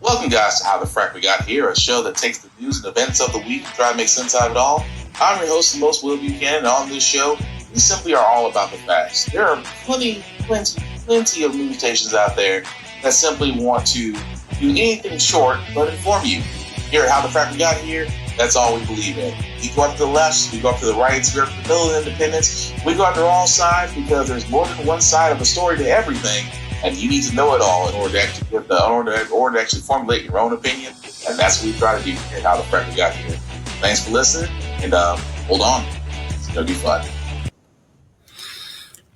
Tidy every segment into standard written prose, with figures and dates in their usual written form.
Welcome, guys, to How the Frack We Got Here, a show that takes the news and events of the week and try to make sense out of it all. I'm your host, the most Will Buchanan, and on this show, we simply are all about the facts. There are plenty of news stations out there that simply want to do anything short but inform you. Here at How the Frack We Got Here, that's all we believe in. We go up to the left, we go up to the right, we go up to the middle of independence. We go after all sides because there's more than one side of a story to everything. And you need to know it all in order to actually formulate your own opinion. And that's what we try to do here at How the Frack We Got Here. Thanks for listening, and hold on. It's going to be fun.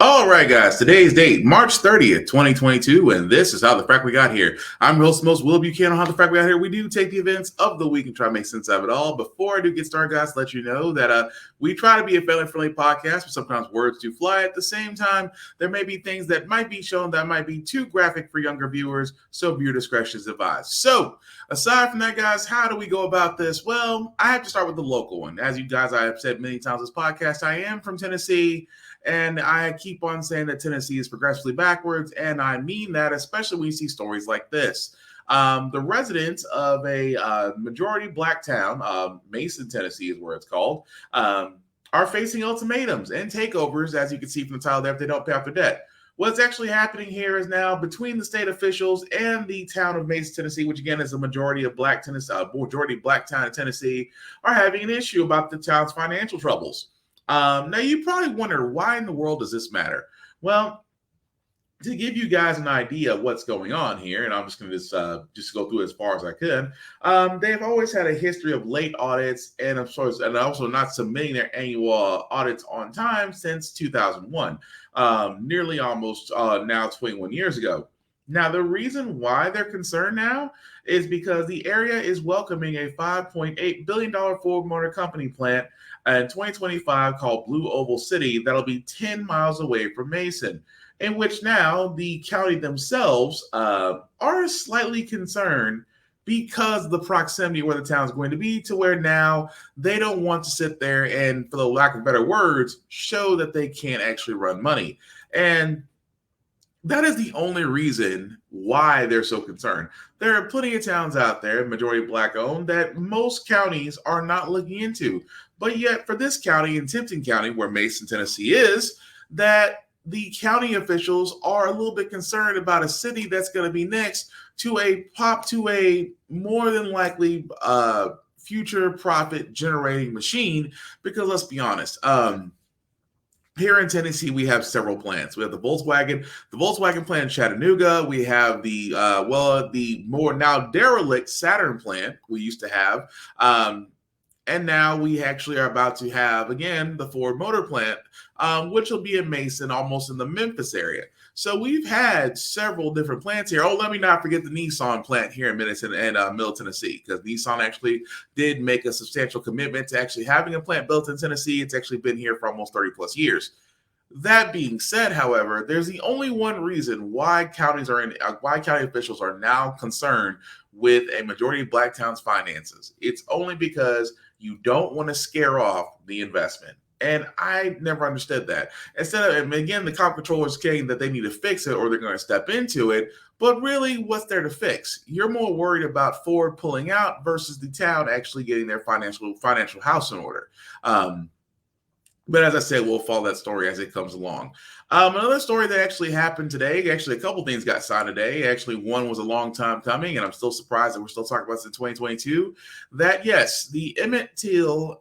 All right, guys. Today's date, March 30th, 2022, and this is How the Frack We Got Here. I'm your host, most Will Buchanan on How the Frack We Got Here. We do take the events of the week and try to make sense of it all. Before I do get started, guys, let you know that we try to be a family-friendly podcast, but sometimes words do fly. At the same time, there may be things that might be shown that might be too graphic for younger viewers, so viewer discretion is advised. So, aside from that, guys, how do we go about this? Well, I have to start with the local one. As you guys, I have said many times this podcast, I am from Tennessee. And I keep on saying that Tennessee is progressively backwards, and I mean that, especially when you see stories like this. The residents of a majority black town, Mason, Tennessee is where it's called, are facing ultimatums and takeovers, as you can see from the title there, if they don't pay off their debt. What's actually happening here is now between the state officials and the town of Mason, Tennessee, which again is a majority black town in Tennessee, are having an issue about the town's financial troubles. Now, you probably wonder, why in the world does this matter? Well, to give you guys an idea of what's going on here, and I'm just going to just go through as far as I could, they've always had a history of late audits and also not submitting their annual audits on time since 2001, nearly almost now 21 years ago. Now, the reason why they're concerned now is because the area is welcoming a $5.8 billion Ford Motor Company plant in 2025 called Blue Oval City that'll be 10 miles away from Mason, in which now the county themselves are slightly concerned because of the proximity where the town's going to be, to where now they don't want to sit there and, for the lack of better words, show that they can't actually run money. And that is the only reason why they're so concerned. There are plenty of towns out there, majority black owned, that most counties are not looking into. But yet for this county, in Tipton County, where Mason, Tennessee is, that the county officials are a little bit concerned about a city that's going to be next to a more than likely future profit generating machine. Because let's be honest, here in Tennessee, we have several plants. We have the Volkswagen plant in Chattanooga. We have the more now derelict Saturn plant we used to have. And now we actually are about to have, again, the Ford Motor plant, which will be in Mason, almost in the Memphis area. So we've had several different plants here. Oh, let me not forget the Nissan plant here in Madison and Middle Tennessee, because Nissan actually did make a substantial commitment to actually having a plant built in Tennessee. It's actually been here for almost 30 plus years. That being said, however, there's the only one reason why county officials are now concerned with a majority of black towns' finances. It's only because you don't want to scare off the investment. And I never understood that. Again, the comptroller is saying that they need to fix it or they're going to step into it. But really, what's there to fix? You're more worried about Ford pulling out versus the town actually getting their financial house in order. But as I said, we'll follow that story as it comes along. Another story that actually happened today, actually a couple things got signed today. Actually, one was a long time coming, and I'm still surprised that we're still talking about this in 2022. That, yes, the Emmett Till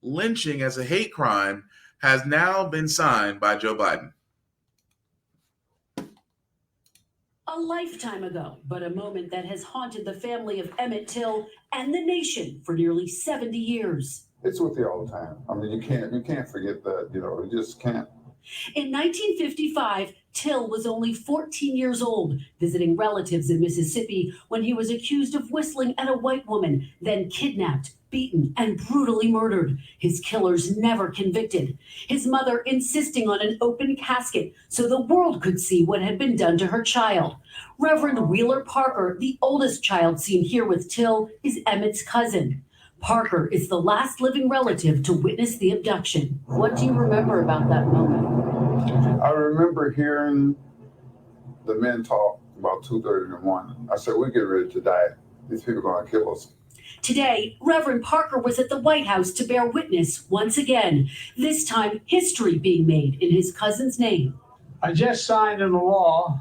lynching as a hate crime has now been signed by Joe Biden. A lifetime ago, but a moment that has haunted the family of Emmett Till and the nation for nearly 70 years. It's with you all the time. I mean, you can't forget that, you just can't. In 1955, Till was only 14 years old, visiting relatives in Mississippi when he was accused of whistling at a white woman, then kidnapped, beaten, and brutally murdered. His killers never convicted. His mother insisting on an open casket so the world could see what had been done to her child. Reverend Wheeler Parker, the oldest child seen here with Till, is Emmett's cousin. Parker is the last living relative to witness the abduction. What do you remember about that moment? I remember hearing the men talk about 2:30 in the morning. I said, we're getting ready to die. These people are going to kill us. Today, Reverend Parker was at the White House to bear witness once again, this time history being made in his cousin's name. I just signed into law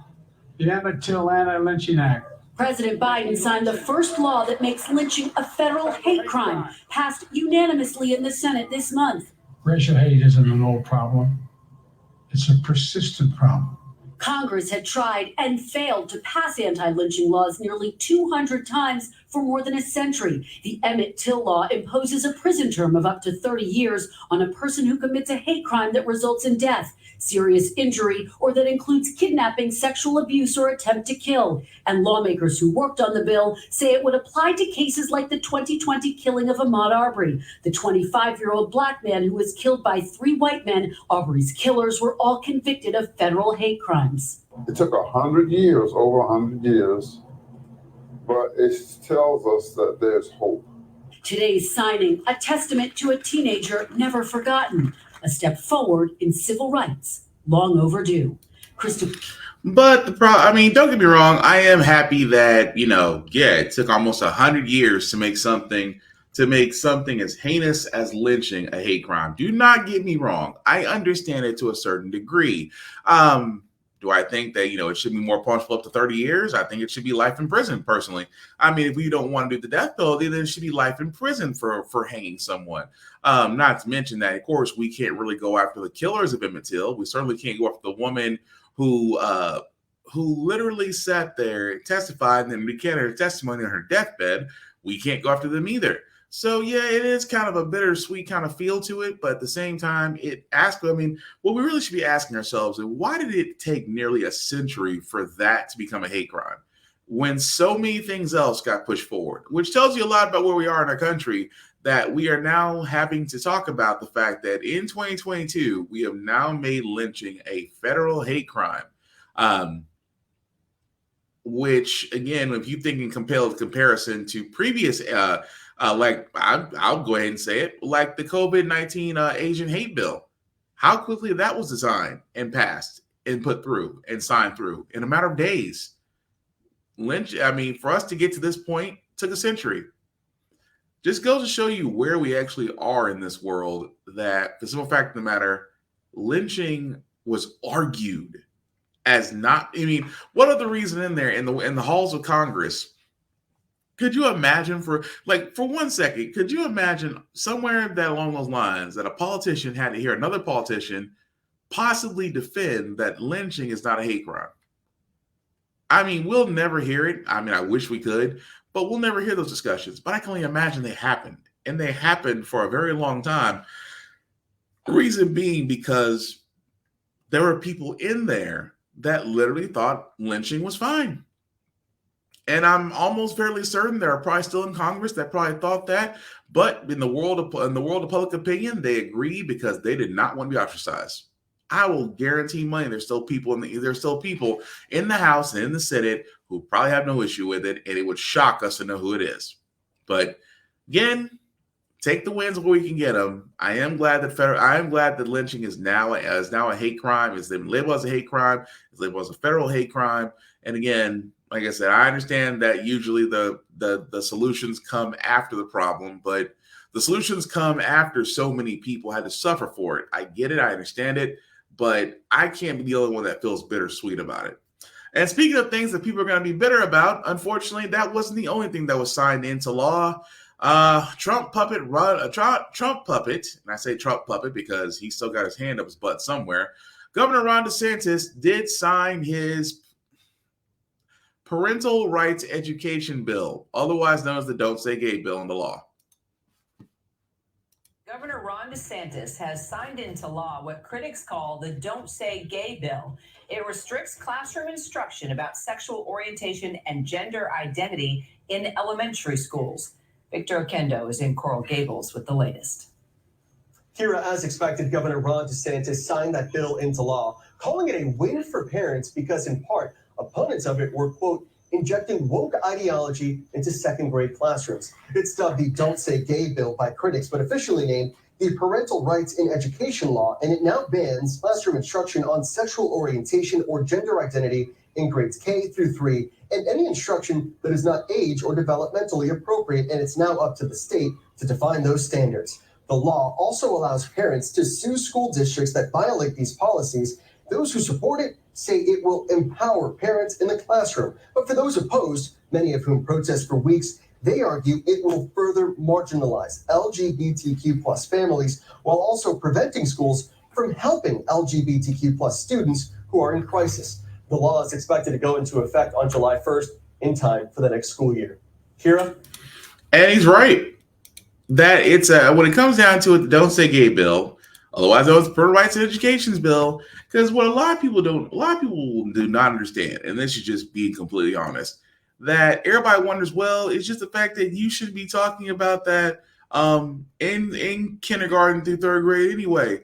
the Emmett Till Anti-Lynching Act. President Biden signed the first law that makes lynching a federal hate crime, passed unanimously in the Senate this month. Racial hate isn't an old problem. It's a persistent problem. Congress had tried and failed to pass anti-lynching laws nearly 200 times for more than a century. The Emmett Till law imposes a prison term of up to 30 years on a person who commits a hate crime that results in death, serious injury, or that includes kidnapping, sexual abuse, or attempt to kill. And lawmakers who worked on the bill say it would apply to cases like the 2020 killing of Ahmaud Arbery, the 25-year-old black man who was killed by 3 white men. Arbery's killers were all convicted of federal hate crimes. It took 100 years, over 100 years, but it tells us that there's hope. Today's signing, a testament to a teenager never forgotten, a step forward in civil rights, long overdue. But don't get me wrong. I am happy that, it took almost 100 years to make something as heinous as lynching a hate crime. Do not get me wrong. I understand it to a certain degree. Do I think that, it should be more punishable up to 30 years? I think it should be life in prison, personally. If we don't want to do the death penalty, then it should be life in prison for hanging someone. Not to mention that, of course, we can't really go after the killers of Emmett Till. We certainly can't go after the woman who literally sat there and testified and then recanted her testimony on her deathbed. We can't go after them either. So, yeah, it is kind of a bittersweet kind of feel to it. But at the same time, what we really should be asking ourselves is, why did it take nearly a century for that to become a hate crime when so many things else got pushed forward? Which tells you a lot about where we are in our country, that we are now having to talk about the fact that in 2022, we have now made lynching a federal hate crime. Which, again, if you think in comparison to previous I'll go ahead and say it, like the COVID-19 Asian hate bill, how quickly that was designed and passed and put through and signed through in a matter of days. For us to get to this point took a century. Just goes to show you where we actually are in this world, that the simple fact of the matter, lynching was argued as not, what other reason in there in the halls of Congress? Could you imagine for 1 second, could you imagine somewhere along those lines that a politician had to hear another politician possibly defend that lynching is not a hate crime? We'll never hear it. I wish we could, but we'll never hear those discussions. But I can only imagine they happened, and they happened for a very long time. Reason being because there were people in there that literally thought lynching was fine. And I'm almost fairly certain there are probably still in Congress that probably thought that, but in the world of public opinion, they agree because they did not want to be ostracized. I will guarantee money there's still people in the House and in the Senate who probably have no issue with it, and it would shock us to know who it is. But again, take the wins where we can get them. I am glad that lynching is now a hate crime. It's been labeled as a hate crime. It's labeled as a federal hate crime. And again, like I said, I understand that usually the solutions come after the problem, but the solutions come after so many people had to suffer for it. I get it. I understand it, but I can't be the only one that feels bittersweet about it. And speaking of things that people are going to be bitter about, unfortunately, that wasn't the only thing that was signed into law. Trump puppet, and I say Trump puppet because he still got his hand up his butt somewhere. Governor Ron DeSantis did sign his Parental Rights Education Bill, otherwise known as the Don't Say Gay Bill, into law. Governor Ron DeSantis has signed into law what critics call the Don't Say Gay Bill. It restricts classroom instruction about sexual orientation and gender identity in elementary schools. Victor Okendo is in Coral Gables with the latest. Kira, as expected, Governor Ron DeSantis signed that bill into law, calling it a win for parents because, in part, opponents of it were, quote, injecting woke ideology into second grade classrooms. It's dubbed the Don't Say Gay Bill by critics, but officially named the Parental Rights in Education Law, and it now bans classroom instruction on sexual orientation or gender identity in grades K through 3 and any instruction that is not age or developmentally appropriate, and it's now up to the state to define those standards. The law also allows parents to sue school districts that violate these policies. Those who support it say it will empower parents in the classroom. But for those opposed, many of whom protest for weeks, they argue it will further marginalize LGBTQ plus families while also preventing schools from helping LGBTQ plus students who are in crisis. The law is expected to go into effect on July 1st in time for the next school year. Kira? And he's right. That it's when it comes down to it, the Don't Say Gay bill, otherwise known as the Parental Rights and Education bill, because what a lot of people do not understand, and this is just being completely honest, that everybody wonders, well, it's just the fact that you should be talking about that in kindergarten through third grade anyway.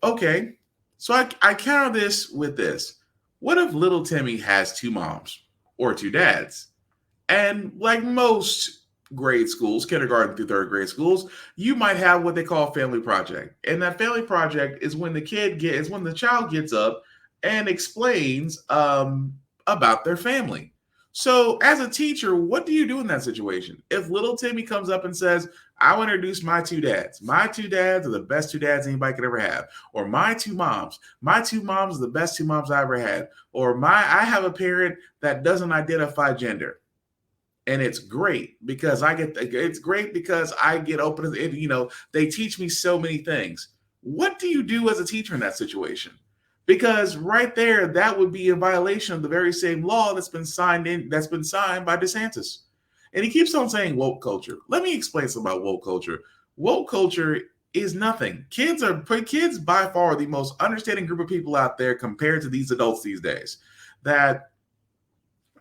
Okay, so I counter this with this. What if little Timmy has two moms or two dads? And like most grade schools, kindergarten through third grade schools, you might have what they call a family project. And that family project is when the child gets up and explains about their family. So as a teacher, what do you do in that situation? If little Timmy comes up and says, I want to introduce my two dads. My two dads are the best two dads anybody could ever have. Or my two moms. My two moms are the best two moms I ever had. Or I have a parent that doesn't identify gender. And it's great because I get open, they teach me so many things. What do you do as a teacher in that situation? Because right there, that would be a violation of the very same law that's been signed by DeSantis. And he keeps on saying woke culture. Let me explain something about woke culture. Woke culture is nothing. Kids by far the most understanding group of people out there compared to these adults these days. That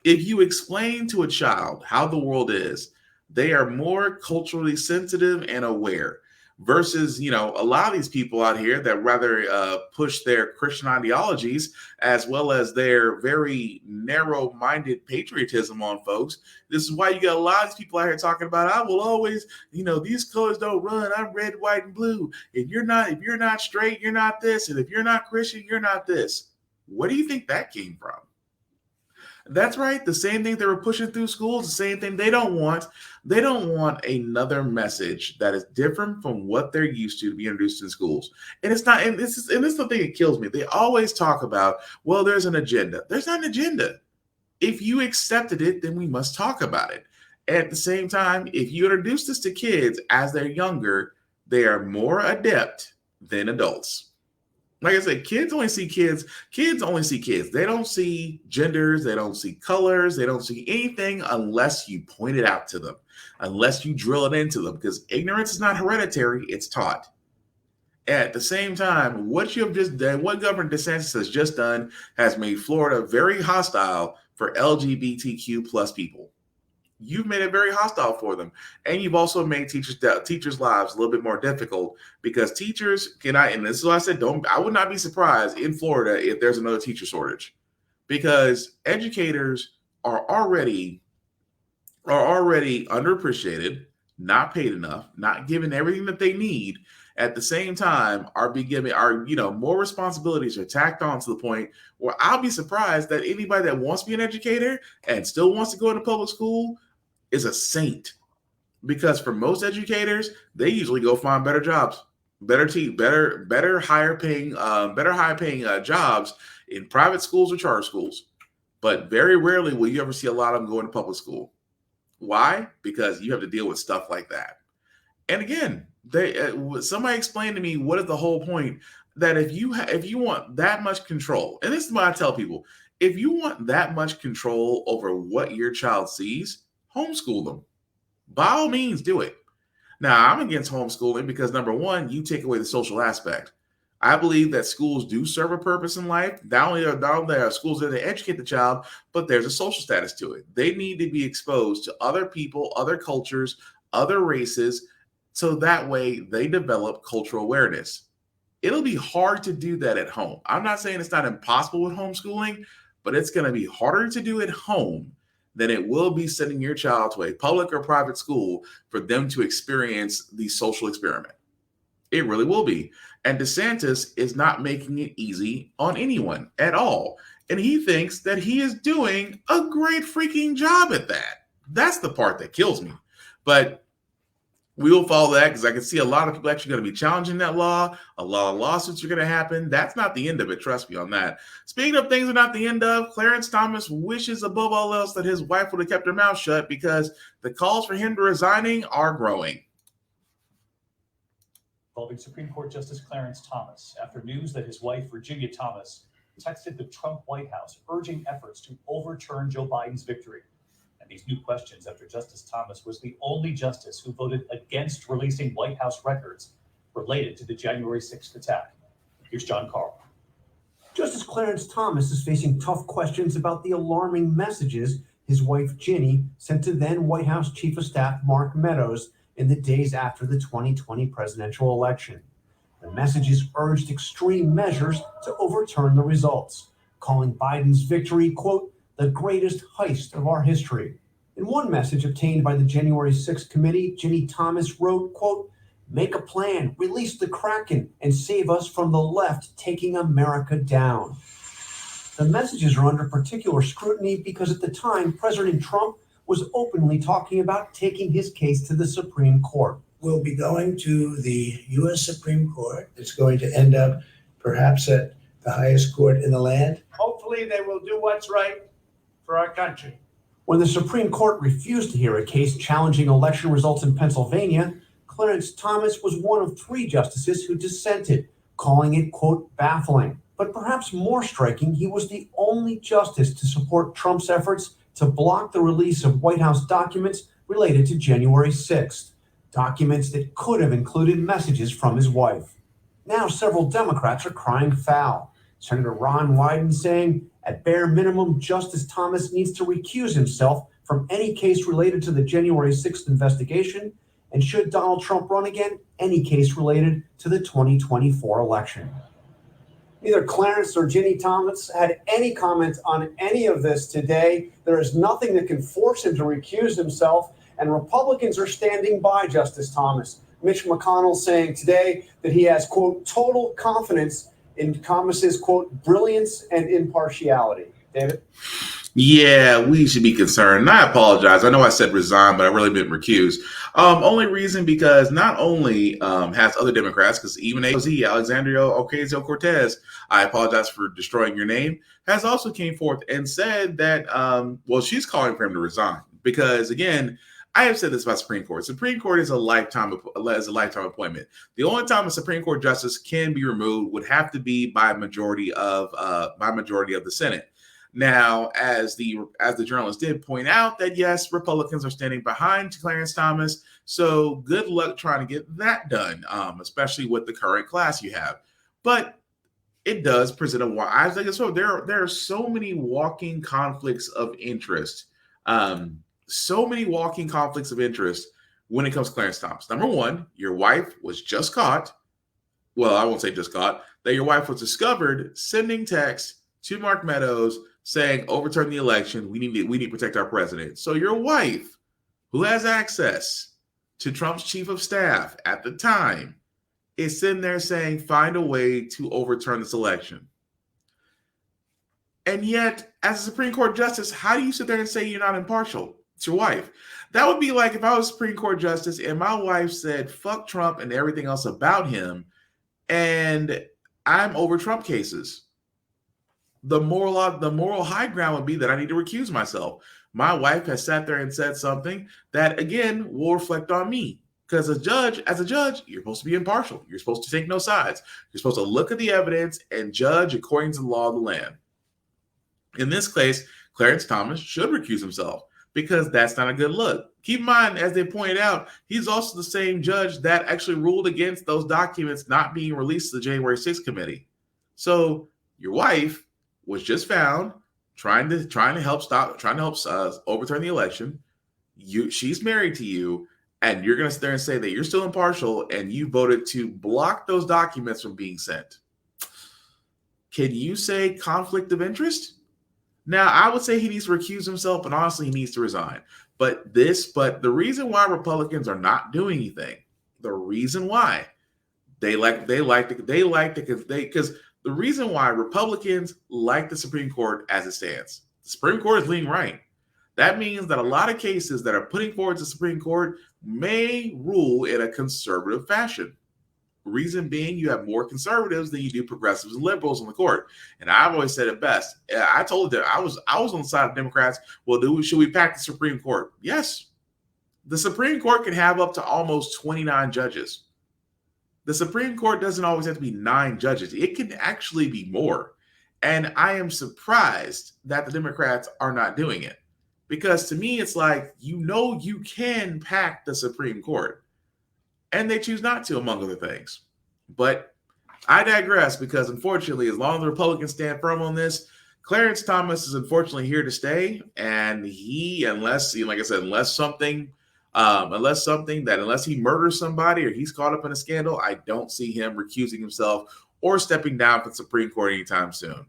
if you explain to a child how the world is, they are more culturally sensitive and aware. Versus, a lot of these people out here that rather push their Christian ideologies as well as their very narrow-minded patriotism on folks. This is why you got a lot of these people out here talking about, I will always, these colors don't run. I'm red, white, and blue. If you're not straight, you're not this. And if you're not Christian, you're not this. Where do you think that came from? That's right. The same thing they were pushing through schools, the same thing they don't want. They don't want another message that is different from what they're used to be introduced in schools. And it's not, and this is the thing that kills me. They always talk about, well, there's an agenda. There's not an agenda. If you accepted it, then we must talk about it. At the same time, if you introduce this to kids as they're younger, they are more adept than adults. Like I said, kids only see kids. Kids only see kids. They don't see genders. They don't see colors. They don't see anything unless you point it out to them, unless you drill it into them, because ignorance is not hereditary. It's taught. At the same time, what you have just done, what Governor DeSantis has just done, has made Florida very hostile for LGBTQ plus people. You've made it very hostile for them. And you've also made teachers' lives a little bit more difficult because teachers and this is why I said, I would not be surprised in Florida if there's another teacher shortage, because educators are already underappreciated, not paid enough, not given everything that they need. At the same time, more responsibilities are tacked on to the point where I'll be surprised that anybody that wants to be an educator and still wants to go into public school is a saint, because for most educators, they usually go find better jobs, higher paying jobs in private schools or charter schools. But very rarely will you ever see a lot of them go into public school. Why? Because you have to deal with stuff like that. And again, somebody explained to me what is the whole point, that if you want that much control, and this is what I tell people, if you want that much control over what your child sees, homeschool them. By all means, do it. Now, I'm against homeschooling because, number one, you take away the social aspect. I believe that schools do serve a purpose in life. Not only are schools there to educate the child, but there's a social status to it. They need to be exposed to other people, other cultures, other races, so that way they develop cultural awareness. It'll be hard to do that at home. I'm not saying it's not impossible with homeschooling, but it's going to be harder to do at home than it will be sending your child to a public or private school for them to experience the social experiment. It really will be. And DeSantis is not making it easy on anyone at all. And he thinks that he is doing a great freaking job at that. That's the part that kills me. But we will follow that because I can see a lot of people actually going to be challenging that law. A lot of lawsuits are going to happen. That's not the end of it. Trust me on that. Speaking of things are not the end of, Clarence Thomas wishes above all else that his wife would have kept her mouth shut because the calls for him to resigning are growing. Involving Supreme Court Justice Clarence Thomas after news that his wife, Virginia Thomas, texted the Trump White House urging efforts to overturn Joe Biden's victory. And these new questions after Justice Thomas was the only justice who voted against releasing White House records related to the January 6th attack. Here's John Carl. Justice Clarence Thomas is facing tough questions about the alarming messages his wife Ginny sent to then White House Chief of Staff Mark Meadows in the days after the 2020 presidential election. The messages urged extreme measures to overturn the results, calling Biden's victory, quote, the greatest heist of our history. In one message obtained by the January 6th committee, Ginny Thomas wrote, quote, make a plan, release the Kraken, and save us from the left taking America down. The messages are under particular scrutiny because at the time, President Trump was openly talking about taking his case to the Supreme Court. We'll be going to the U.S. Supreme Court. It's going to end up perhaps at the highest court in the land. Hopefully they will do what's right for our country. When the Supreme Court refused to hear a case challenging election results in Pennsylvania, Clarence Thomas was one of 3 justices who dissented, calling it, quote, baffling. But perhaps more striking, he was the only justice to support Trump's efforts to block the release of White House documents related to January 6th. Documents that could have included messages from his wife. Now several Democrats are crying foul. Senator Ron Wyden saying, at bare minimum, Justice Thomas needs to recuse himself from any case related to the January 6th investigation, and should Donald Trump run again, any case related to the 2024 election. Neither Clarence or Ginny Thomas had any comment on any of this today. There is nothing that can force him to recuse himself, and Republicans are standing by Justice Thomas. Mitch McConnell saying today that he has, quote, total confidence in Thomas's, quote, brilliance and impartiality. David? Yeah, we should be concerned. And I apologize. I know I said resign, but I really meant recuse. Only reason because not only has other Democrats, because even AOC, Alexandria Ocasio-Cortez, I apologize for destroying your name, has also came forth and said that, she's calling for him to resign. Because, again, I have said this about Supreme Court. Supreme Court is a lifetime appointment. The only time a Supreme Court justice can be removed would have to be by majority of the Senate. Now, as the journalist did point out, that yes, Republicans are standing behind Clarence Thomas. So good luck trying to get that done, especially with the current class you have. But it does present a. I think so. There are so many walking conflicts of interest. So many walking conflicts of interest when it comes to Clarence Thomas. Number one, your wife was just caught. Well, I won't say just caught. That your wife was discovered sending texts to Mark Meadows saying, overturn the election. We need to protect our president. So your wife, who has access to Trump's chief of staff at the time, is sitting there saying, find a way to overturn this election. And yet, as a Supreme Court justice, how do you sit there and say you're not impartial? It's your wife. That would be like if I was a Supreme Court justice and my wife said, fuck Trump and everything else about him, and I'm over Trump cases. The moral high ground would be that I need to recuse myself. My wife has sat there and said something that, again, will reflect on me. Because as a judge, you're supposed to be impartial. You're supposed to take no sides. You're supposed to look at the evidence and judge according to the law of the land. In this case, Clarence Thomas should recuse himself because that's not a good look. Keep in mind, as they pointed out, he's also the same judge that actually ruled against those documents not being released to the January 6th committee. So your wife was just found trying to help overturn the election. She's married to you, and you're going to sit there and say that you're still impartial, and you voted to block those documents from being sent. Can you say conflict of interest? Now, I would say he needs to recuse himself, and honestly, he needs to resign. But the reason why Republicans are not doing anything, the reason why because The reason why Republicans like the Supreme Court as it stands, the Supreme Court is leaning right. That means that a lot of cases that are putting forward to the Supreme Court may rule in a conservative fashion. Reason being, you have more conservatives than you do progressives and liberals on the court. And I've always said it best. I told them I was on the side of Democrats. Well, should we pack the Supreme Court? Yes. The Supreme Court can have up to almost 29 judges. The Supreme Court doesn't always have to be 9 judges. It can actually be more. And I am surprised that the Democrats are not doing it. Because to me, it's like, you can pack the Supreme Court. And they choose not to, among other things. But I digress, because unfortunately, as long as the Republicans stand firm on this, Clarence Thomas is unfortunately here to stay. And unless he murders somebody or he's caught up in a scandal, I don't see him recusing himself or stepping down from the Supreme Court anytime soon.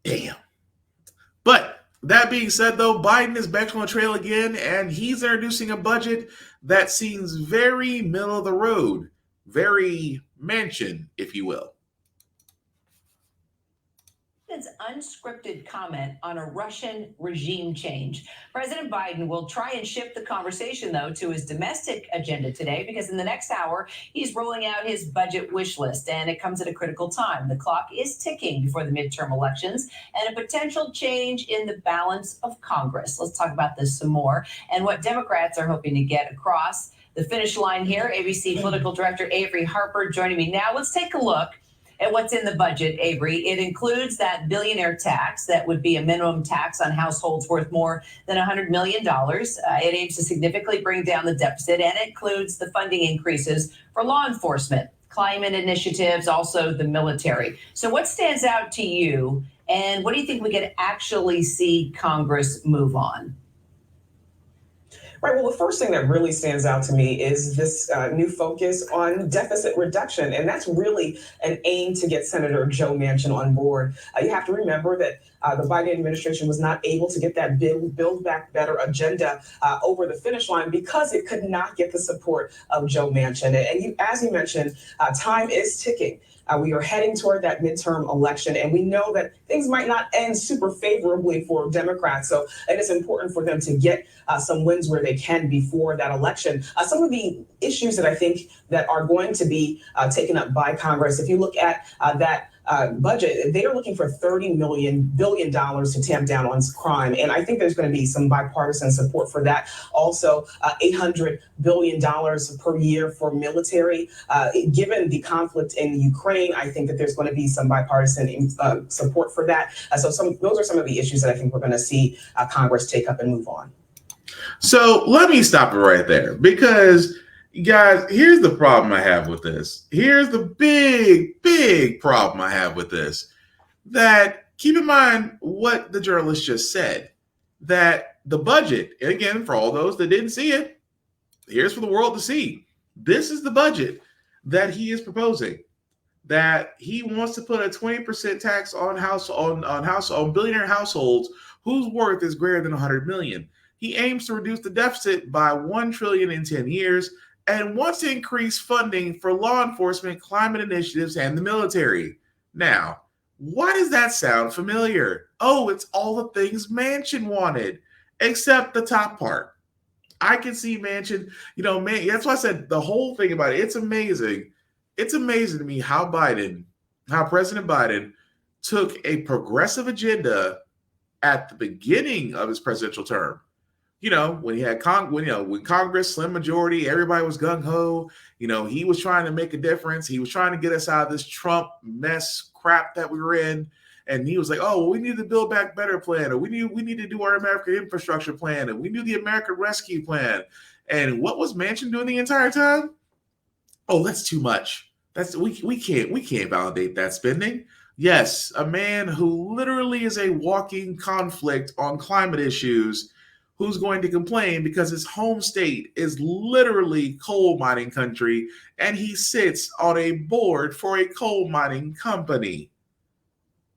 Damn. But that being said, though, Biden is back on the trail again, and he's introducing a budget that seems very middle of the road, very Manchin, if you will. Unscripted comment on a Russian regime change. President Biden will try and shift the conversation, though, to his domestic agenda today, because in the next hour, he's rolling out his budget wish list, and it comes at a critical time. The clock is ticking before the midterm elections and a potential change in the balance of Congress. Let's talk about this some more and what Democrats are hoping to get across the finish line here. ABC Political Director Avery Harper joining me now. Let's take a look at what's in the budget, Avery. It includes that billionaire tax that would be a minimum tax on households worth more than $100 million. It aims to significantly bring down the deficit, and it includes the funding increases for law enforcement, climate initiatives, also the military. So what stands out to you, and what do you think we could actually see Congress move on? Right. Well, the first thing that really stands out to me is this new focus on deficit reduction. And that's really an aim to get Senator Joe Manchin on board. You have to remember that the Biden administration was not able to get that Build Back Better agenda over the finish line because it could not get the support of Joe Manchin. And as you mentioned, time is ticking. We are heading toward that midterm election, and we know that things might not end super favorably for Democrats. So it is important for them to get some wins where they can before that election. Some of the issues that I think that are going to be taken up by Congress, if you look at that budget, they are looking for $30 billion to tamp down on crime. And I think there's going to be some bipartisan support for that. Also, $800 billion per year for military. Given the conflict in Ukraine, I think that there's going to be some bipartisan support for that. Those are some of the issues that I think we're going to see Congress take up and move on. So let me stop it right there, because guys, here's the problem I have with this. Here's the big problem I have with this. That, keep in mind what the journalist just said, that the budget, and again, for all those that didn't see it, here's for the world to see. This is the budget that he is proposing. That he wants to put a 20% tax on billionaire households whose worth is greater than $100 million. He aims to reduce the deficit by $1 trillion in 10 years. And wants to increase funding for law enforcement, climate initiatives, and the military. Now, why does that sound familiar? Oh, it's all the things Manchin wanted, except the top part. I can see Manchin, that's why I said the whole thing about it. It's amazing. It's amazing to me how President Biden took a progressive agenda at the beginning of his presidential term. When he had when Congress, slim majority, everybody was gung-ho. He was trying to make a difference. He was trying to get us out of this Trump mess crap that we were in. And he was like, oh, well, we need the Build Back Better plan, or we need to do our American infrastructure plan, and we knew the American Rescue Plan. And what was Manchin doing the entire time? Oh, that's too much. We can't validate that spending. Yes, a man who literally is a walking conflict on climate issues, who's going to complain because his home state is literally coal mining country, and he sits on a board for a coal mining company.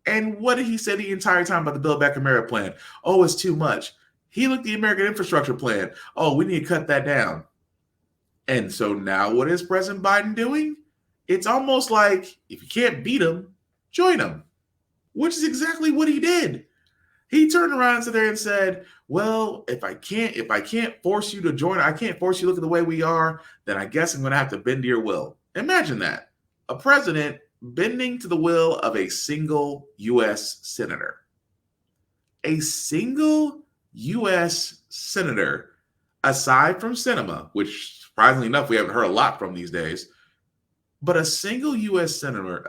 And what did he say the entire time about the Build Back America plan? Oh, it's too much. He looked at the American infrastructure plan. Oh, we need to cut that down. And so now what is President Biden doing? It's almost like if you can't beat him, join them, which is exactly what he did. He turned around and sat there and said, well, if I can't force you to join, I can't force you to look at the way we are, then I guess I'm going to have to bend to your will. Imagine that. A president bending to the will of a single U.S. senator. A single U.S. senator, aside from Sinema, which surprisingly enough, we haven't heard a lot from these days, but a single U.S. senator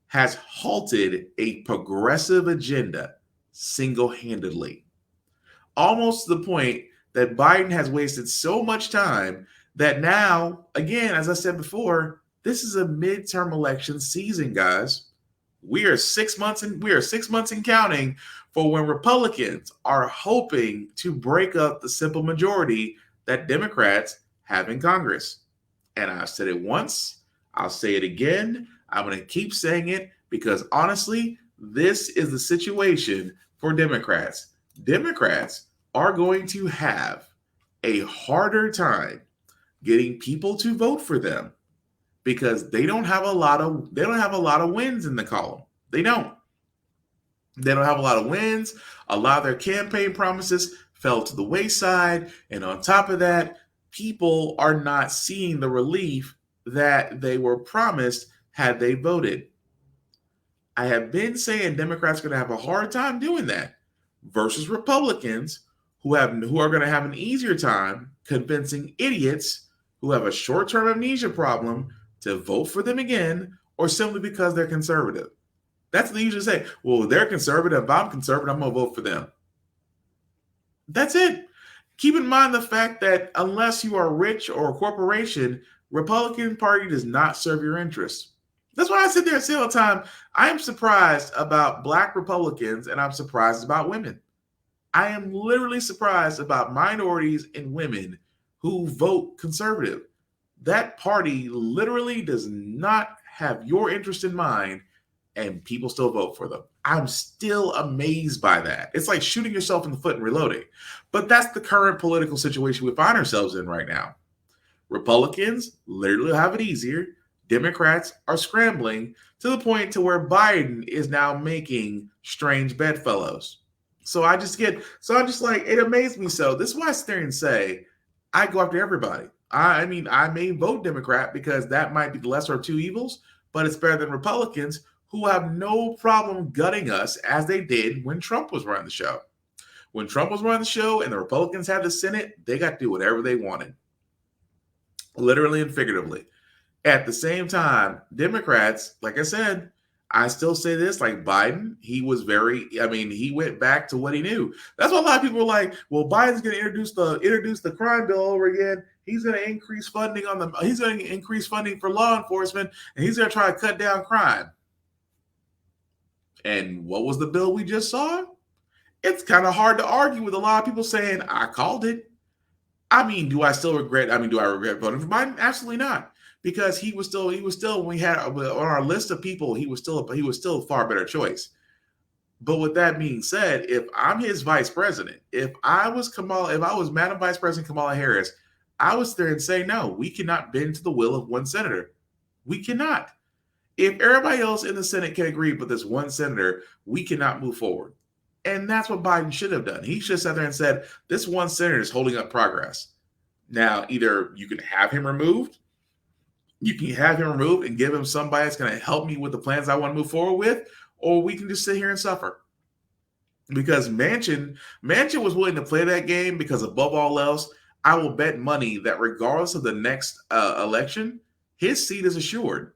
has halted a progressive agenda single-handedly, almost to the point that Biden has wasted so much time that now, again, as I said before, this is a midterm election season, guys. We are 6 months and counting for when Republicans are hoping to break up the simple majority that Democrats have in Congress. And I've said it once, I'll say it again. I'm going to keep saying it because honestly, this is the situation for Democrats. Democrats are going to have a harder time getting people to vote for them because they don't have a lot of wins in the column. They don't have a lot of wins. A lot of their campaign promises fell to the wayside, and on top of that, people are not seeing the relief that they were promised had they voted. I have been saying Democrats are going to have a hard time doing that versus Republicans who are going to have an easier time convincing idiots who have a short-term amnesia problem to vote for them again, or simply because they're conservative. That's what they usually say. Well, they're conservative. If I'm conservative, I'm going to vote for them. That's it. Keep in mind the fact that unless you are rich or a corporation, Republican Party does not serve your interests. That's why I sit there and say all the time, I am surprised about Black Republicans and I'm surprised about women. I am literally surprised about minorities and women who vote conservative. That party literally does not have your interest in mind, and people still vote for them. I'm still amazed by that. It's like shooting yourself in the foot and reloading. But that's the current political situation we find ourselves in right now. Republicans literally have it easier. Democrats are scrambling to the point to where Biden is now making strange bedfellows. It amazed me so. This is why I sit there and say, I go after everybody. I mean, I may vote Democrat because that might be the lesser of two evils, but it's better than Republicans who have no problem gutting us as they did when Trump was running the show. When Trump was running the show and the Republicans had the Senate, they got to do whatever they wanted, literally and figuratively. At the same time, Democrats, like I said, I still say this, like Biden, he went back to what he knew. That's why a lot of people were like, well, Biden's going to introduce the crime bill over again. He's going to increase funding for law enforcement, and he's going to try to cut down crime. And what was the bill we just saw? It's kind of hard to argue with a lot of people saying, I called it. I mean, do I regret voting for Biden? Absolutely not. Because he was still when we had on our list of people, he was still a far better choice. But with that being said, if I'm his vice president, if I was Madam Vice President Kamala Harris, I was there and say, no, we cannot bend to the will of one senator. We cannot. If everybody else in the Senate can agree with this one senator, we cannot move forward. And that's what Biden should have done. He should have sat there and said, this one senator is holding up progress. Now, either you can have him removed, and give him somebody that's going to help me with the plans I want to move forward with, or we can just sit here and suffer. Because Manchin was willing to play that game because above all else, I will bet money that regardless of the next election, his seat is assured.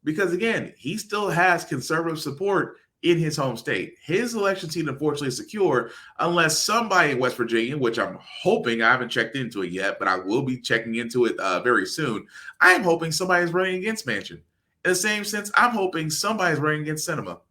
Because again, he still has conservative support in his home state. His election seat, unfortunately, is secure unless somebody in West Virginia, which I'm hoping, I haven't checked into it yet, but I will be checking into it very soon. I am hoping somebody is running against Manchin. In the same sense, I'm hoping somebody is running against Sinema.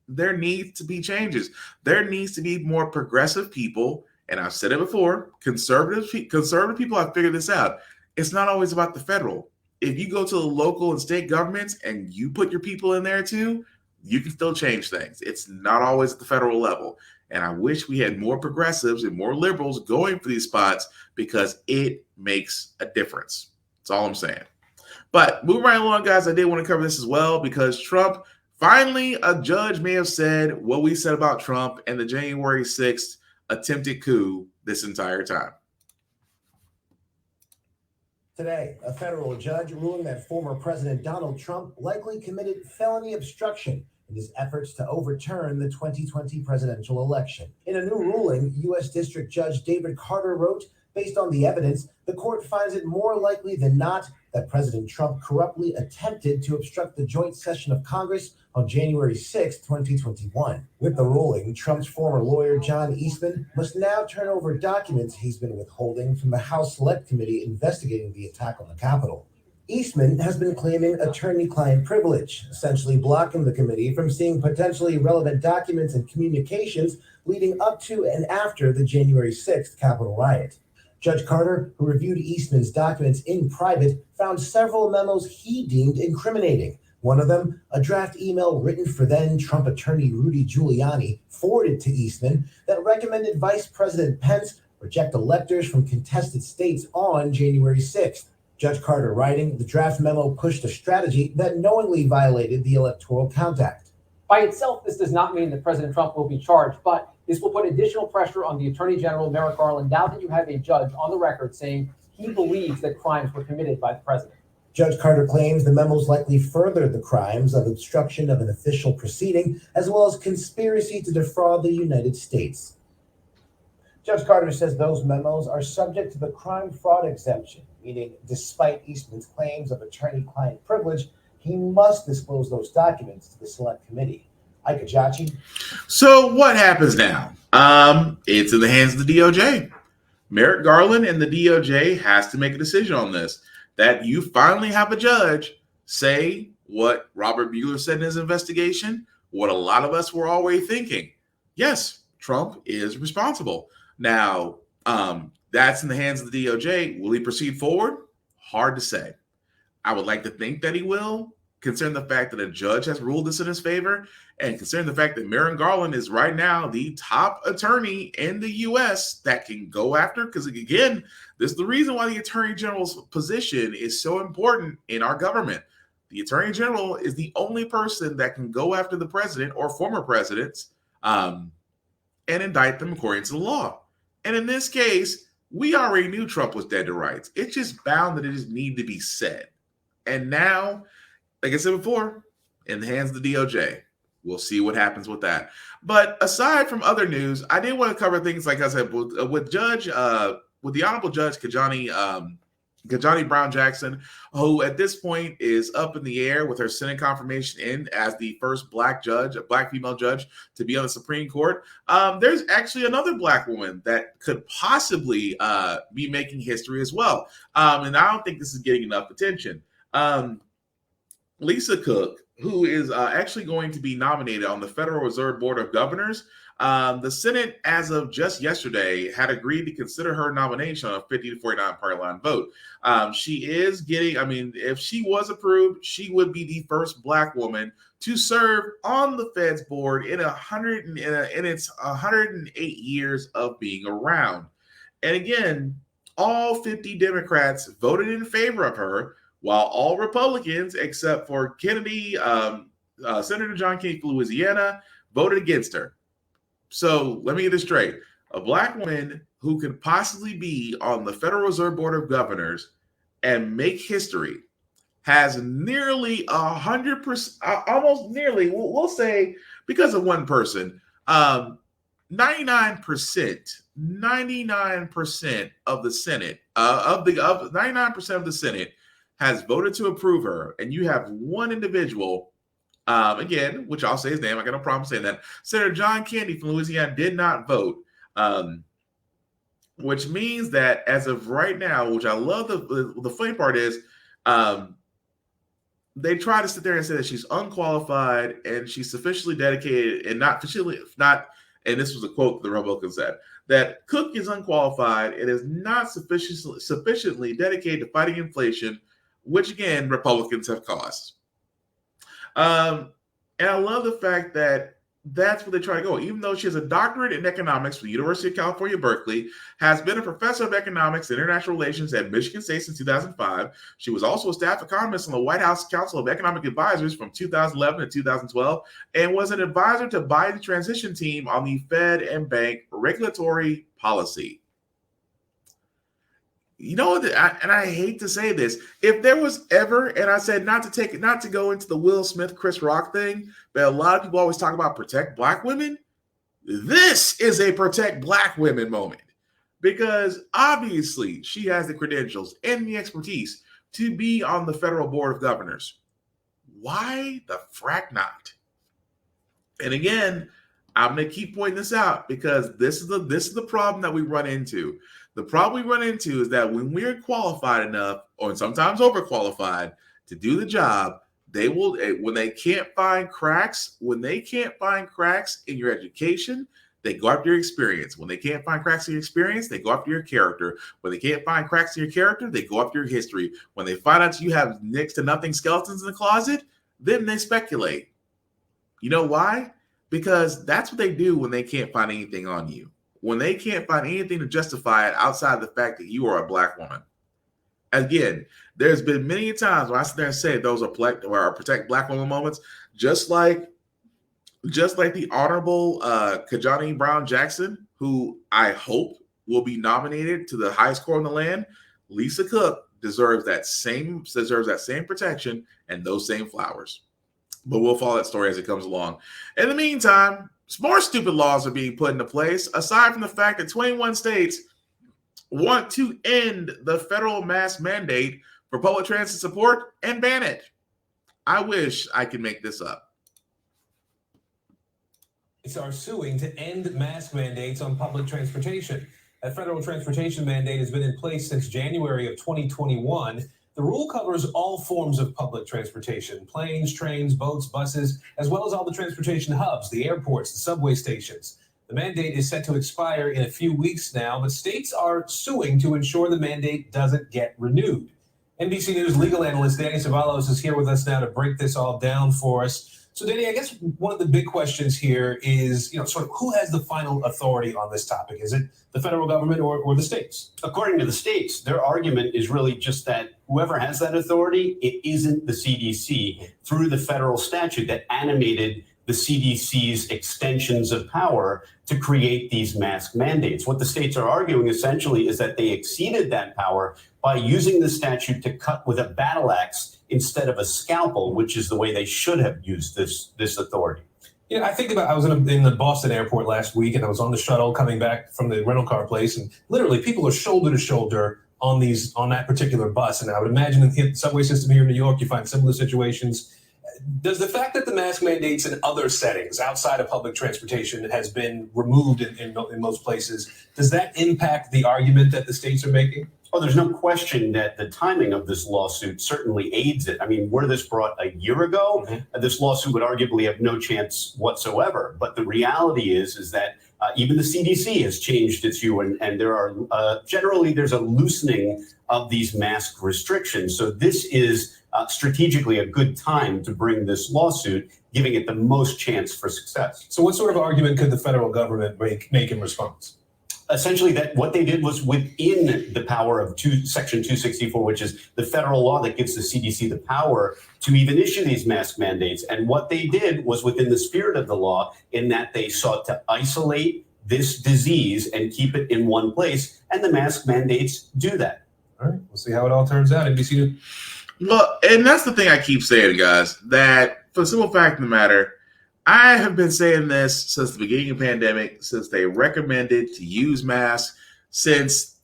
There needs to be changes. There needs to be more progressive people, and I've said it before, conservative people have figured this out. It's not always about the federal. If you go to the local and state governments and you put your people in there too, you can still change things. It's not always at the federal level. And I wish we had more progressives and more liberals going for these spots because it makes a difference. That's all I'm saying. But moving right along, guys, I did want to cover this as well because Trump, finally, a judge may have said what we said about Trump and the January 6th attempted coup this entire time. Today, a federal judge ruling that former President Donald Trump likely committed felony obstruction in his efforts to overturn the 2020 presidential election. In a new ruling, U.S. District Judge David Carter wrote, based on the evidence, the court finds it more likely than not that President Trump corruptly attempted to obstruct the joint session of Congress on January 6, 2021. With the ruling, Trump's former lawyer, John Eastman, must now turn over documents he's been withholding from the House Select Committee investigating the attack on the Capitol. Eastman has been claiming attorney-client privilege, essentially blocking the committee from seeing potentially relevant documents and communications leading up to and after the January 6th Capitol riot. Judge Carter, who reviewed Eastman's documents in private, found several memos he deemed incriminating. One of them, a draft email written for then Trump attorney Rudy Giuliani, forwarded to Eastman that recommended Vice President Pence reject electors from contested states on January 6th. Judge Carter writing, the draft memo pushed a strategy that knowingly violated the Electoral Count Act. By itself, this does not mean that President Trump will be charged, but this will put additional pressure on the Attorney General, Merrick Garland, now that you have a judge on the record saying he believes that crimes were committed by the president. Judge Carter claims the memos likely furthered the crimes of obstruction of an official proceeding, as well as conspiracy to defraud the United States. Judge Carter says those memos are subject to the crime fraud exemption, meaning despite Eastman's claims of attorney-client privilege, he must disclose those documents to the Select Committee. Ike Ajachi. So what happens now? It's in the hands of the DOJ. Merrick Garland and the DOJ has to make a decision on this. That you finally have a judge say what Robert Mueller said in his investigation, what a lot of us were always thinking. Yes, Trump is responsible. Now, that's in the hands of the DOJ. Will he proceed forward? Hard to say. I would like to think that he will, considering the fact that a judge has ruled this in his favor, and considering the fact that Merrick Garland is right now the top attorney in the U.S. that can go after, because again, this is the reason why the Attorney General's position is so important in our government. The Attorney General is the only person that can go after the president or former presidents and indict them according to the law. And in this case, we already knew Trump was dead to rights. It's just bound that it just need to be said. And now, like I said before, in the hands of the DOJ. We'll see what happens with that. But aside from other news, I did want to cover things like I said with the Honorable Judge Ketanji Brown Jackson, who at this point is up in the air with her Senate confirmation in as the first black female judge to be on the Supreme Court. There's actually another black woman that could possibly be making history as well. And I don't think this is getting enough attention. Lisa Cook, who is actually going to be nominated on the Federal Reserve Board of Governors. The Senate, as of just yesterday, had agreed to consider her nomination on a 50-49 party line vote. She is getting, if she was approved, she would be the first black woman to serve on the Fed's board in its 108 years of being around. And again, all 50 Democrats voted in favor of her, while all Republicans, except for Kennedy, Senator John Kennedy from Louisiana, voted against her. So let me get this straight. A black woman who could possibly be on the Federal Reserve Board of Governors and make history has nearly 100%, almost nearly, we'll say, because of one person, 99% of the Senate, of 99% of the Senate has voted to approve her, and you have one individual, again, which I'll say his name, I got no problem saying that, Senator John Kennedy from Louisiana did not vote, which means that as of right now, which I love, the funny part is, they try to sit there and say that she's unqualified and she's sufficiently dedicated and and this was a quote the Republican said, that Cook is unqualified and is not sufficiently dedicated to fighting inflation, which again, Republicans have caused. And I love the fact that That's where they try to go. Even though she has a doctorate in economics from the University of California, Berkeley, has been a professor of economics and international relations at Michigan State since 2005. She was also a staff economist on the White House Council of Economic Advisors from 2011 to 2012, and was an advisor to Biden's transition team on the Fed and bank regulatory policy. You know, and I hate to say this, if there was ever, and I said not to go into the Will Smith, Chris Rock thing, but a lot of people always talk about protect black women. This is a protect black women moment, because obviously she has the credentials and the expertise to be on the federal board of governors. Why the frack not? And again, I'm going to keep pointing this out because this is the problem that we run into. The problem we run into is that when we're qualified enough, or sometimes overqualified, to do the job, they will, when they can't find cracks in your education, they go after your experience. When they can't find cracks in your experience, they go after your character. When they can't find cracks in your character, they go after your history. When they find out you have next to nothing skeletons in the closet, then they speculate. You know why? Because that's what they do when they can't find anything on you. When they can't find anything to justify it outside the fact that you are a black woman. Again, there's been many times when I sit there and say those are protect black women moments, just like the Honorable Kajani Brown Jackson, who I hope will be nominated to the highest court in the land. Lisa Cook deserves that same protection and those same flowers. But we'll follow that story as it comes along. In the meantime, more stupid laws are being put into place, aside from the fact that 21 states want to end the federal mask mandate for public transit support and ban it. I wish I could make this up. States are suing to end mask mandates on public transportation. That federal transportation mandate has been in place since January of 2021. The rule covers all forms of public transportation: planes, trains, boats, buses, as well as all the transportation hubs, the airports, the subway stations. The mandate is set to expire in a few weeks now, but states are suing to ensure the mandate doesn't get renewed. NBC News legal analyst Danny Ceballos is here with us now to break this all down for us. So, Danny, I guess one of the big questions here is, sort of who has the final authority on this topic? Is it the federal government or the states? According to the states, their argument is really just that whoever has that authority, it isn't the CDC through the federal statute that animated the CDC's extensions of power to create these mask mandates. What the states are arguing essentially is that they exceeded that power by using the statute to cut with a battle axe instead of a scalpel, which is the way they should have used this authority. I think about, I was in the Boston airport last week, and I was on the shuttle coming back from the rental car place, and literally people are shoulder to shoulder on that particular bus. And I would imagine in the subway system here in New York, you find similar situations. Does the fact that the mask mandates in other settings outside of public transportation has been removed in most places, does that impact the argument that the states are making? Oh, there's no question that the timing of this lawsuit certainly aids it. I mean, were this brought a year ago, this lawsuit would arguably have no chance whatsoever. But the reality is that even the CDC has changed its view, and there are generally there's a loosening of these mask restrictions. So this is strategically a good time to bring this lawsuit, giving it the most chance for success. So what sort of argument could the federal government make in response? Essentially, that what they did was within the power of Section 264, which is the federal law that gives the CDC the power to even issue these mask mandates. And what they did was within the spirit of the law, in that they sought to isolate this disease and keep it in one place. And the mask mandates do that. All right, we'll see how it all turns out. NBC. Look, and that's the thing I keep saying, guys, that for the simple fact of the matter, I have been saying this since the beginning of the pandemic, since they recommended to use masks, since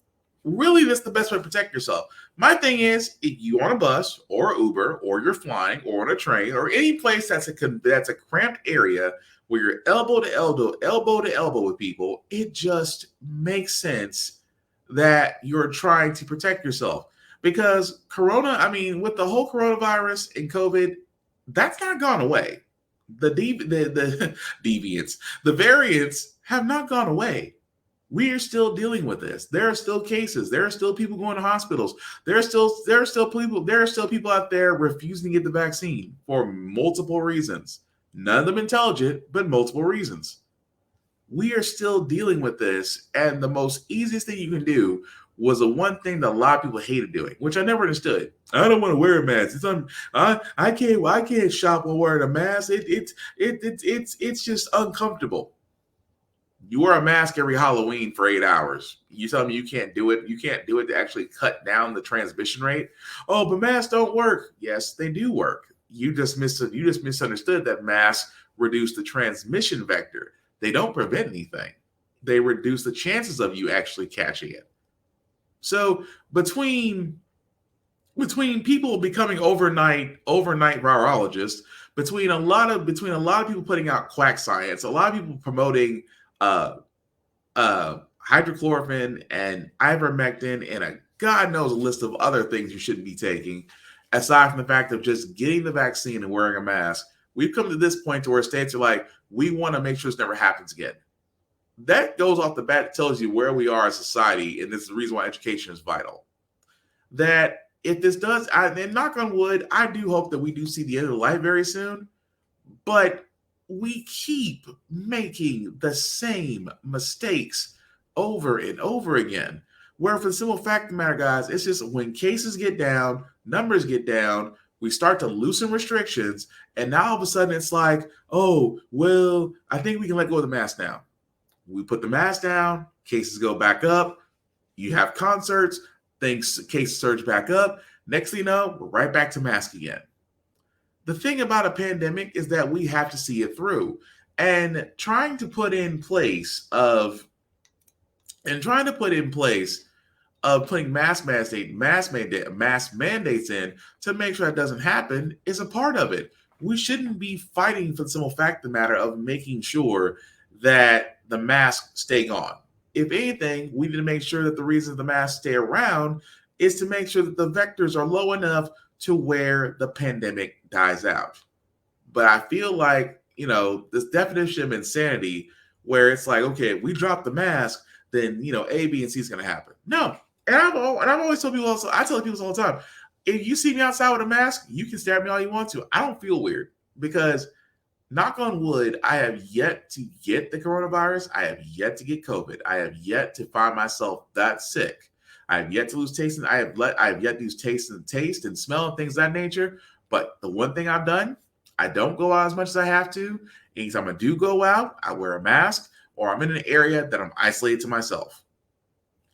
really that's the best way to protect yourself. My thing is, if you on a bus or Uber or you're flying or on a train or any place that's a cramped area where you're elbow to elbow with people, it just makes sense that you're trying to protect yourself. Because with the whole coronavirus and COVID, that's not gone away. The deviants, the variants have not gone away. We are still dealing with this. There are still cases. There are still people going to hospitals. There are still people out there refusing to get the vaccine for multiple reasons. None of them intelligent, but multiple reasons. We are still dealing with this, and the most easiest thing you can do was the one thing that a lot of people hated doing, which I never understood. I don't want to wear a mask. I can't shop while wearing a mask. It's just uncomfortable. You wear a mask every Halloween for 8 hours. You tell me you can't do it. You can't do it to actually cut down the transmission rate. Oh, but masks don't work. Yes, they do work. You just misunderstood that masks reduce the transmission vector. They don't prevent anything. They reduce the chances of you actually catching it. So between people becoming overnight virologists, between a lot of people putting out quack science, a lot of people promoting hydrochloroquine and ivermectin, and a God knows a list of other things you shouldn't be taking, aside from the fact of just getting the vaccine and wearing a mask, we've come to this point to where states are like, we want to make sure this never happens again. That goes off the bat. It tells you where we are as a society, and this is the reason why education is vital. That if this does, and knock on wood, I do hope that we do see the end of life very soon, but we keep making the same mistakes over and over again. Where for the simple fact of the matter, guys, it's just when cases get down, numbers get down, we start to loosen restrictions, and now all of a sudden it's like, oh, well, I think we can let go of the mask now. We put the mask down, cases go back up, you have concerts, cases surge back up. Next thing you know, we're right back to mask again. The thing about a pandemic is that we have to see it through. And trying to put in place of putting mask mandates in to make sure that doesn't happen is a part of it. We shouldn't be fighting for the simple fact of the matter of making sure that the masks stay on. If anything, we need to make sure that the reason the masks stay around is to make sure that the vectors are low enough to where the pandemic dies out. But I feel like, this definition of insanity where it's like, okay, if we drop the mask, then, A, B, and C is going to happen. No. And I've always told people, I tell people all the time, if you see me outside with a mask, you can stare at me all you want to. I don't feel weird because, knock on wood, I have yet to get the coronavirus. I have yet to get COVID. I have yet to find myself that sick. I have yet to lose taste, and I have yet to lose taste and smell and things of that nature. But the one thing I've done, I don't go out as much as I have to. Anytime I do go out, I wear a mask or I'm in an area that I'm isolated to myself.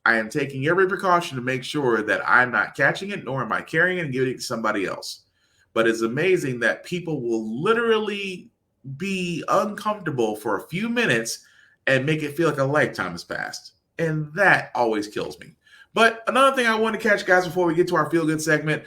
I am taking every precaution to make sure that I'm not catching it, nor am I carrying it and giving it to somebody else. But it's amazing that people will literally be uncomfortable for a few minutes and make it feel like a lifetime has passed. And that always kills me. But another thing I want to catch, guys, before we get to our feel good segment,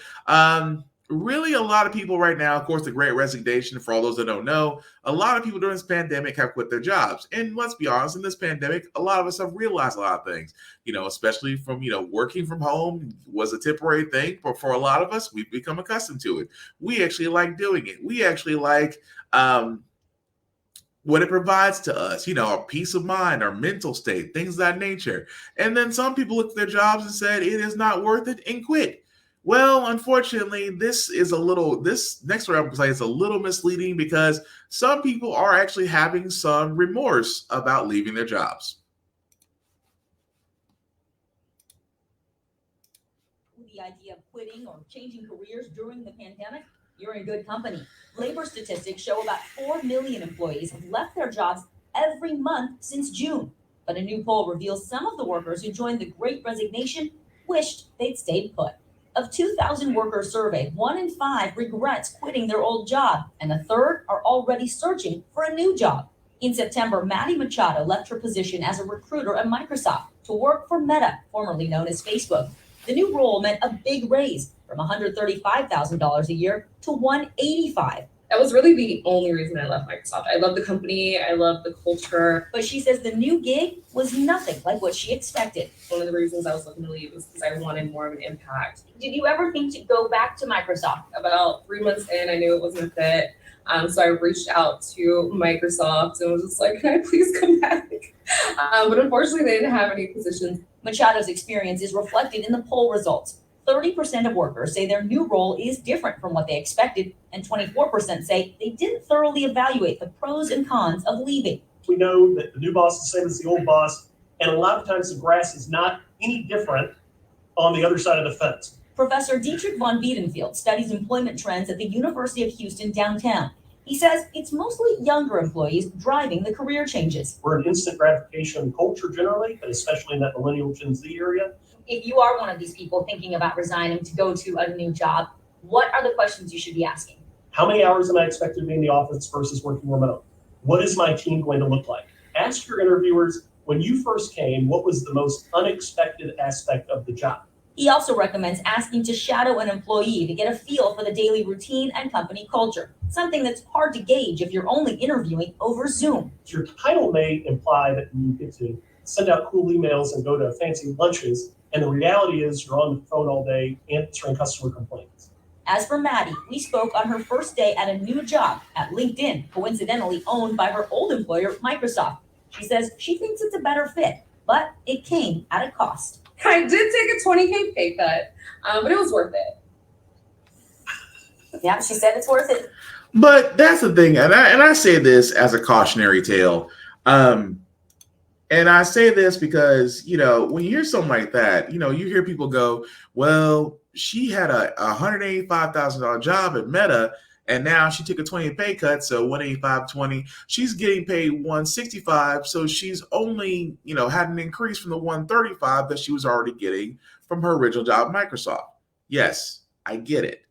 really a lot of people right now, of course, the great resignation, for all those that don't know, a lot of people during this pandemic have quit their jobs. And let's be honest, in this pandemic, a lot of us have realized a lot of things, especially from, working from home was a temporary thing. But for a lot of us, we've become accustomed to it. We actually like doing it. We actually like what it provides to us, our peace of mind, our mental state, things of that nature. And then some people looked at their jobs and said, it is not worth it, and quit. Well, unfortunately, this next story I'm going to say is a little misleading because some people are actually having some remorse about leaving their jobs. The idea of quitting or changing careers during the pandemic, you're in good company. Labor statistics show about 4 million employees have left their jobs every month since June. But a new poll reveals some of the workers who joined the Great Resignation wished they'd stayed put. Of 2,000 workers surveyed, 1 in 5 regrets quitting their old job, and a third are already searching for a new job. In September, Maddie Machado left her position as a recruiter at Microsoft to work for Meta, formerly known as Facebook. The new role meant a big raise from $135,000 a year to $185,000. That was really the only reason I left Microsoft. I love the company. I love the culture. But she says the new gig was nothing like what she expected. One of the reasons I was looking to leave was because I wanted more of an impact. Did you ever think to go back to Microsoft? About 3 months in, I knew it wasn't a fit. So I reached out to Microsoft and was just like, can I please come back? But unfortunately, they didn't have any positions. Machado's experience is reflected in the poll results. 30% of workers say their new role is different from what they expected, and 24% say they didn't thoroughly evaluate the pros and cons of leaving. We know that the new boss is the same as the old boss, and a lot of times the grass is not any different on the other side of the fence. Professor Dietrich von Biedenfeld studies employment trends at the University of Houston downtown. He says it's mostly younger employees driving the career changes. We're an instant gratification culture generally, but especially in that millennial Gen Z area. If you are one of these people thinking about resigning to go to a new job, what are the questions you should be asking? How many hours am I expected to be in the office versus working remote? What is my team going to look like? Ask your interviewers, when you first came, what was the most unexpected aspect of the job? He also recommends asking to shadow an employee to get a feel for the daily routine and company culture, something that's hard to gauge if you're only interviewing over Zoom. Your title may imply that you get to send out cool emails and go to fancy lunches, and the reality is you're on the phone all day answering customer complaints. As for Maddie, we spoke on her first day at a new job at LinkedIn, coincidentally owned by her old employer, Microsoft. She says she thinks it's a better fit, but it came at a cost. I did take a $20K pay cut, but it was worth it. Yeah, she said it's worth it. But that's the thing, and I say this as a cautionary tale. And I say this because, when you hear something like that, you hear people go, well, she had a $185,000 job at Meta, and now she took a 20 pay cut, so 185.20. She's getting paid 165, so she's only, had an increase from the 135 that she was already getting from her original job at Microsoft. Yes, I get it.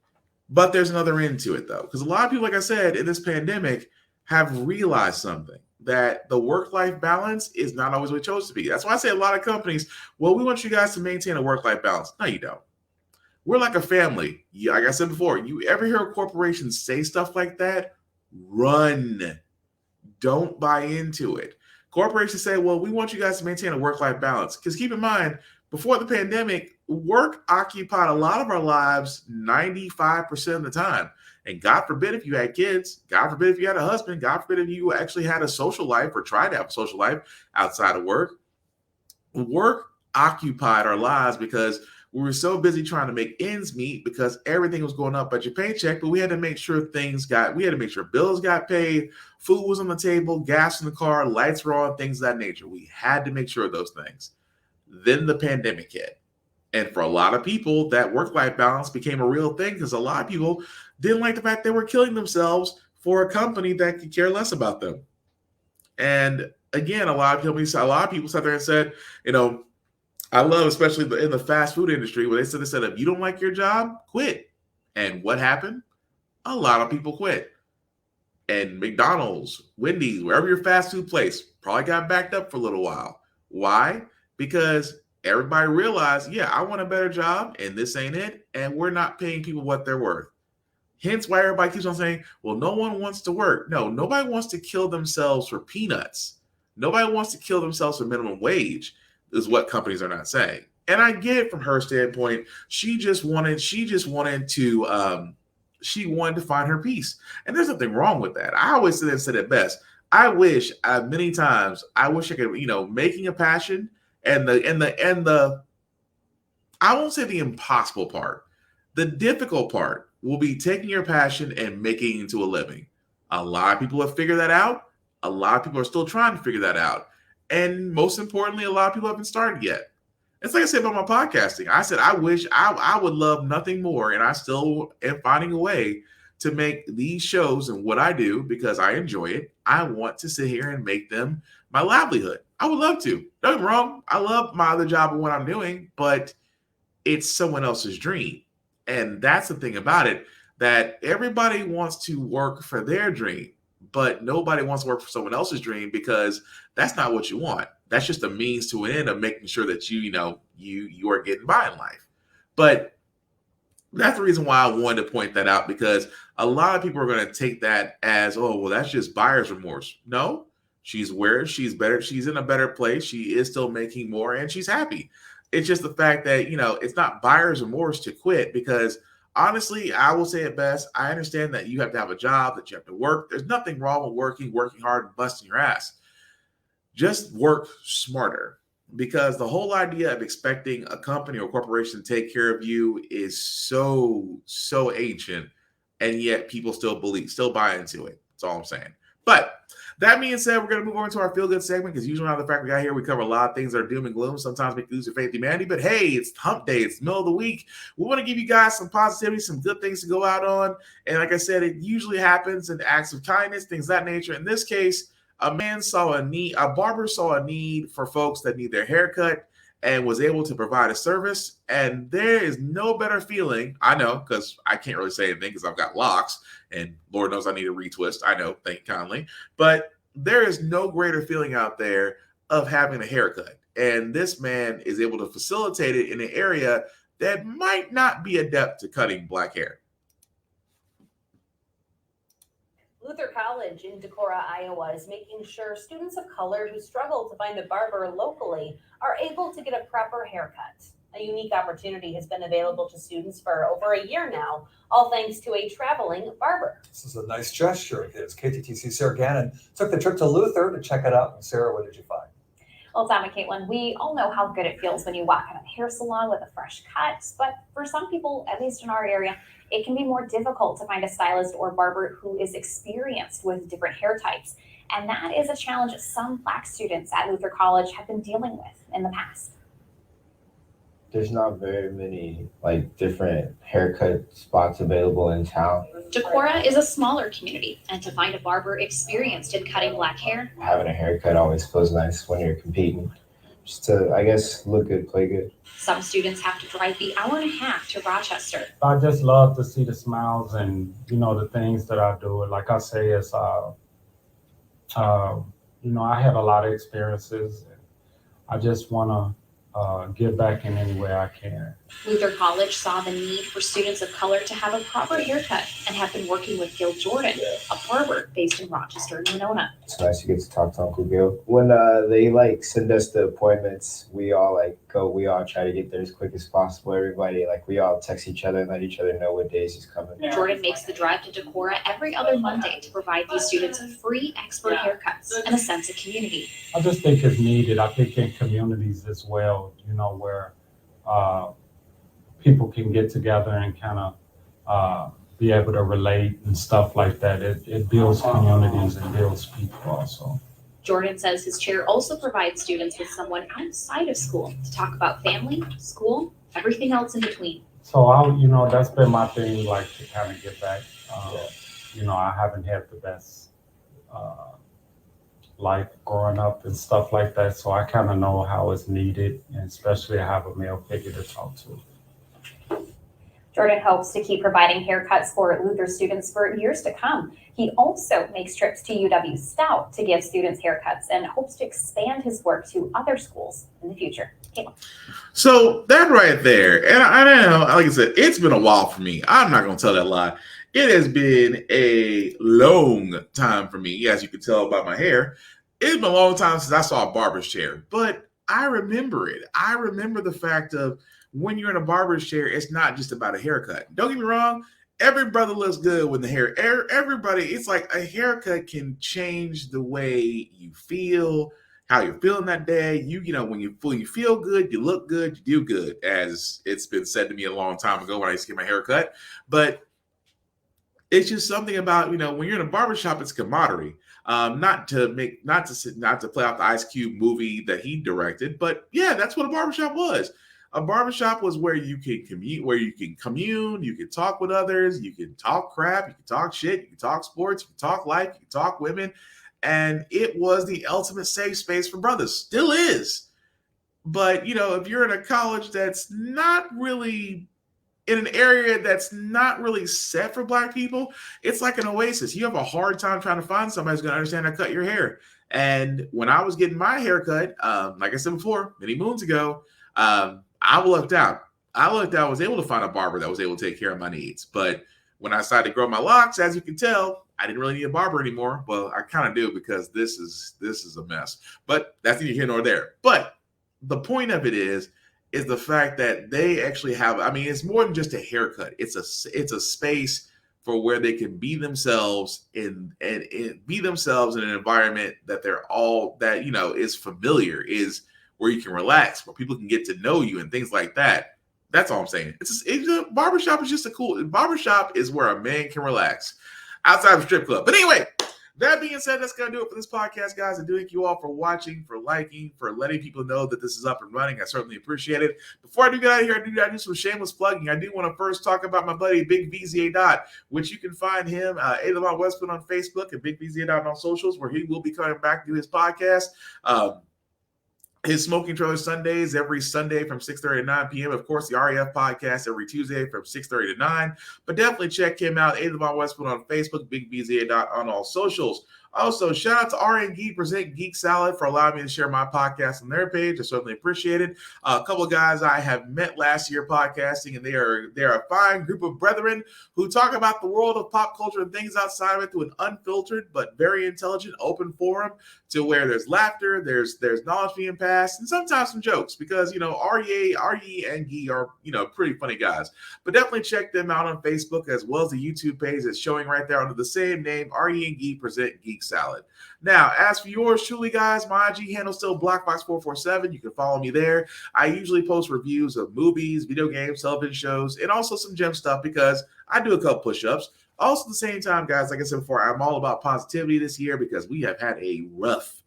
But there's another end to it, though, because a lot of people, like I said, in this pandemic have realized something, that the work-life balance is not always what it's supposed to be. That's why I say a lot of companies, well, we want you guys to maintain a work-life balance. No, you don't. We're like a family. Like I said before, you ever hear a corporation say stuff like that? Run. Don't buy into it. Corporations say, well, we want you guys to maintain a work-life balance. Because keep in mind, before the pandemic, work occupied a lot of our lives 95% of the time. And God forbid if you had kids, God forbid if you had a husband, God forbid if you actually had a social life or tried to have a social life outside of work. Work occupied our lives because we were so busy trying to make ends meet because everything was going up at your paycheck, but we had to make sure bills got paid, food was on the table, gas in the car, lights were on, things of that nature. We had to make sure of those things. Then the pandemic hit. And for a lot of people, that work-life balance became a real thing because a lot of people didn't like the fact they were killing themselves for a company that could care less about them. And again, a lot of people sat there and said, I love, especially in the fast food industry, where they said, if you don't like your job, quit. And what happened? A lot of people quit. And McDonald's, Wendy's, wherever your fast food place, probably got backed up for a little while. Why? Because everybody realized, I want a better job, and this ain't it, and we're not paying people what they're worth. Hence why everybody keeps on saying, well, no one wants to work. No, nobody wants to kill themselves for peanuts. Nobody wants to kill themselves for minimum wage, is what companies are not saying. And I get it from her standpoint. She wanted to find her peace. And there's nothing wrong with that. I always said it best. I wish many times, I could, making a passion and the I won't say the impossible part. The difficult part will be taking your passion and making it into a living. A lot of people have figured that out. A lot of people are still trying to figure that out. And most importantly, a lot of people haven't started yet. It's like I said about my podcasting. I said, I wish I would love nothing more. And I still am finding a way to make these shows and what I do because I enjoy it. I want to sit here and make them my livelihood. I would love to. Don't get me wrong. I love my other job and what I'm doing, but it's someone else's dream. And that's the thing about it, that everybody wants to work for their dream, but nobody wants to work for someone else's dream because that's not what you want. That's just a means to an end of making sure that you are getting by in life. But that's the reason why I wanted to point that out, because a lot of people are going to take that as, oh, well, that's just buyer's remorse. No, she's better. She's in a better place. She is still making more and she's happy. It's just the fact that, it's not buyer's remorse to quit, because honestly, I will say it best. I understand that you have to have a job, that you have to work. There's nothing wrong with working hard and busting your ass. Just work smarter. because the whole idea of expecting a company or corporation to take care of you is so ancient, and yet people still buy into it. That's all I'm saying. But that being said, we're going to move on to our feel good segment, because usually on the Frack we got here, we cover a lot of things that are doom and gloom. Sometimes make you lose your faith in humanity, but hey, it's hump day. It's the middle of the week. We want to give you guys some positivity, some good things to go out on. And like I said, it usually happens in acts of kindness, things of that nature. In this case, a barber saw a need for folks that need their haircut and was able to provide a service. And there is no better feeling, I know, because I can't really say anything because I've got locks, and Lord knows I need a retwist. I know, thank you kindly. But there is no greater feeling out there of having a haircut. And this man is able to facilitate it in an area that might not be adept to cutting black hair. Luther College in Decorah, Iowa is making sure students of color who struggle to find a barber locally are able to get a proper haircut. A unique opportunity has been available to students for over a year now, all thanks to a traveling barber. This is a nice gesture of his. KTTC Sarah Gannon took the trip to Luther to check it out. Sarah, what did you find? Well, Tom and Caitlin, we all know how good it feels when you walk in a hair salon with a fresh cut, but for some people, at least in our area, it can be more difficult to find a stylist or barber who is experienced with different hair types. And that is a challenge some Black students at Luther College have been dealing with in the past. There's not very many different haircut spots available in town. Decorah is a smaller community, and to find a barber experienced in cutting black hair, Having a haircut always feels nice when you're competing. Just to, I guess, look good, play good. some students have to drive the hour and a half to Rochester. I just love to see the smiles and, the things that I do. Like I say, it's, I had a lot of experiences. I just want to give back in any way I can. Luther College saw the need for students of color to have a proper haircut and have been working with Gil Jordan, a barber based in Rochester and Winona. It's nice to get to talk to Uncle Gil. When they send us the appointments, we all we all try to get there as quick as possible. Everybody, we all text each other and let each other know what days he's coming. Jordan makes the drive to Decorah every other Monday to provide these students free expert haircuts and a sense of community. I just think it's needed. I think in communities as well, where people can get together and kind of be able to relate and stuff like that. It builds communities and builds people also. Jordan says his chair also provides students with someone outside of school to talk about family, school, everything else in between. So that's been my thing, to kind of get back. I haven't had the best life growing up and stuff like that. So I kind of know how it's needed, and especially I have a male figure to talk to. Jordan hopes to keep providing haircuts for Luther students for years to come. He also makes trips to UW Stout to give students haircuts and hopes to expand his work to other schools in the future. Caitlin. So that right there, and I know, like I said, it's been a while for me. I'm not going to tell that lie. It has been a long time for me, as you can tell by my hair. It's been a long time since I saw a barber's chair, but I remember it. I remember the fact of when you're in a barber's chair, it's not just about a haircut. Don't get me wrong. Every brother looks good with the hair. Everybody, it's like a haircut can change the way you feel, how you're feeling that day. When you feel good, you look good, you do good, as it's been said to me a long time ago when I used to get my hair cut. But it's just something about, when you're in a barbershop, it's camaraderie. Not to play off the Ice Cube movie that he directed, but yeah, that's what a barbershop was. A barbershop was where you can commune, you can talk with others, you can talk crap, you can talk shit, you can talk sports, you can talk life, you can talk women. And it was the ultimate safe space for brothers. Still is. But, if you're in a college that's not really in an area that's not really set for Black people, it's like an oasis. You have a hard time trying to find somebody who's going to understand how to cut your hair. And when I was getting my hair cut, like I said before, many moons ago, I lucked out. I was able to find a barber that was able to take care of my needs. But when I decided to grow my locks, as you can tell, I didn't really need a barber anymore. Well, I kind of do, because this is a mess. But that's neither here nor there. But the point of it is the fact that they actually have, it's more than just a haircut. It's a space for where they can be themselves and be themselves in an environment that they're all, that, is familiar, is where you can relax, where people can get to know you and things like that. That's all I'm saying. Barbershop is just barbershop is where a man can relax outside of a strip club. But anyway, that being said, that's going to do it for this podcast, guys. I do thank you all for watching, for liking, for letting people know that this is up and running. I certainly appreciate it. Before I do get out of here, I do some shameless plugging. I do want to first talk about my buddy, Big VZA Dot, which you can find him, Adamon Westwood on Facebook and Big VZA Dot on socials, where he will be coming back to his podcast. His Smoking Trailer Sundays every Sunday from 6:30 to 9 p.m. Of course, the REF podcast every Tuesday from 6:30 to 9. But definitely check him out, Adamon Westwood on Facebook, Big VZA Dot on all socials. Also, shout out to R&G Present Geek Salad for allowing me to share my podcast on their page. I certainly appreciate it. A couple of guys I have met last year podcasting, and they're a fine group of brethren who talk about the world of pop culture and things outside of it through an unfiltered but very intelligent, open forum to where there's laughter, there's knowledge being passed, and sometimes some jokes because, RE and Gee are, pretty funny guys. But definitely check them out on Facebook as well as the YouTube page that's showing right there under the same name, RE and Gee Present Geek Salad. Now, as for yours truly, guys, my IG handle still BlackBox447. You can follow me there. I usually post reviews of movies, video games, television shows, and also some gem stuff because I do a couple push-ups. Also, at the same time, guys, like I said before, I'm all about positivity this year because we have had a rough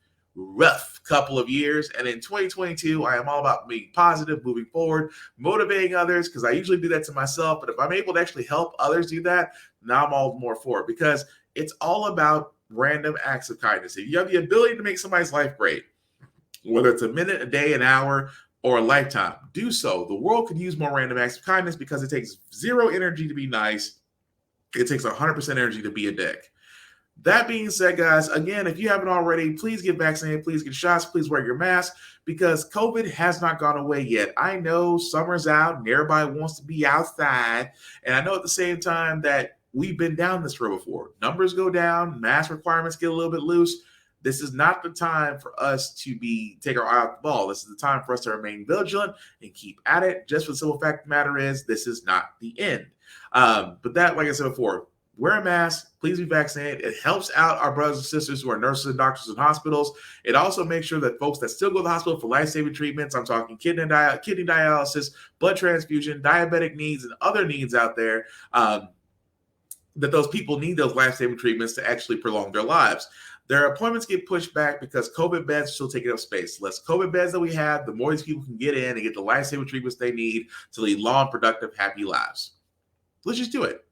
couple of years. And in 2022, I am all about being positive, moving forward, motivating others, because I usually do that to myself. But if I'm able to actually help others do that, now I'm all more for it because it's all about random acts of kindness. If you have the ability to make somebody's life great, whether it's a minute, a day, an hour, or a lifetime, do so. The world could use more random acts of kindness because it takes zero energy to be nice. It takes 100% energy to be a dick. That being said, guys, again, if you haven't already, please get vaccinated, please get shots, please wear your mask because COVID has not gone away yet. I know summer's out and everybody wants to be outside. And I know at the same time that we've been down this road before. Numbers go down, mask requirements get a little bit loose. This is not the time for us to take our eye off the ball. This is the time for us to remain vigilant and keep at it. Just for the simple fact of the matter is, this is not the end. But that, like I said before, wear a mask, please be vaccinated. It helps out our brothers and sisters who are nurses and doctors in hospitals. It also makes sure that folks that still go to the hospital for life-saving treatments, I'm talking kidney dialysis, blood transfusion, diabetic needs, and other needs out there, that those people need those life-saving treatments to actually prolong their lives. Their appointments get pushed back because COVID beds are still taking up space. The less COVID beds that we have, the more these people can get in and get the life-saving treatments they need to lead long, productive, happy lives. Let's just do it.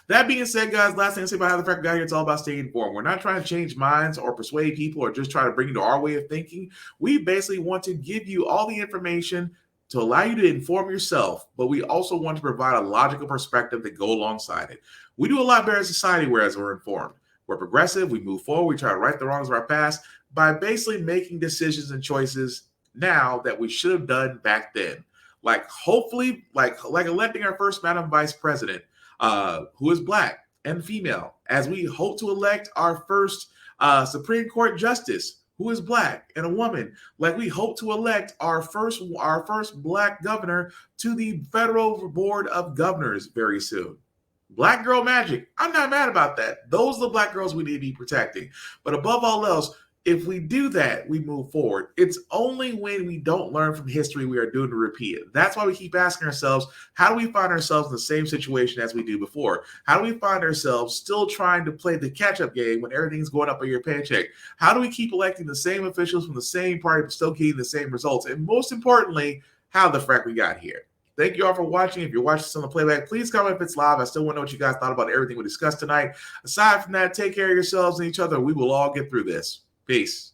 That being said, guys, last thing to say about How the Frack got here, it's all about staying informed. We're not trying to change minds or persuade people or just try to bring you to our way of thinking. We basically want to give you all the information to allow you to inform yourself, but we also want to provide a logical perspective that go alongside it. We do a lot better as a society whereas we're informed. We're progressive, we move forward, we try to right the wrongs of our past by basically making decisions and choices now that we should have done back then. Like hopefully, like electing our first Madam Vice President, who is Black and female, as we hope to elect our first Supreme Court Justice, who is Black and a woman, like we hope to elect our first Black governor to the Federal Board of Governors very soon. Black girl magic. I'm not mad about that. Those are the Black girls we need to be protecting. But above all else, if we do that, we move forward. It's only when we don't learn from history we are doomed to repeat it. That's why we keep asking ourselves, how do we find ourselves in the same situation as we do before? How do we find ourselves still trying to play the catch-up game when everything's going up on your paycheck? How do we keep electing the same officials from the same party but still getting the same results? And most importantly, how the frack we got here? Thank you all for watching. If you're watching this on the playback, please comment if it's live. I still want to know what you guys thought about everything we discussed tonight. Aside from that, take care of yourselves and each other. We will all get through this. Peace.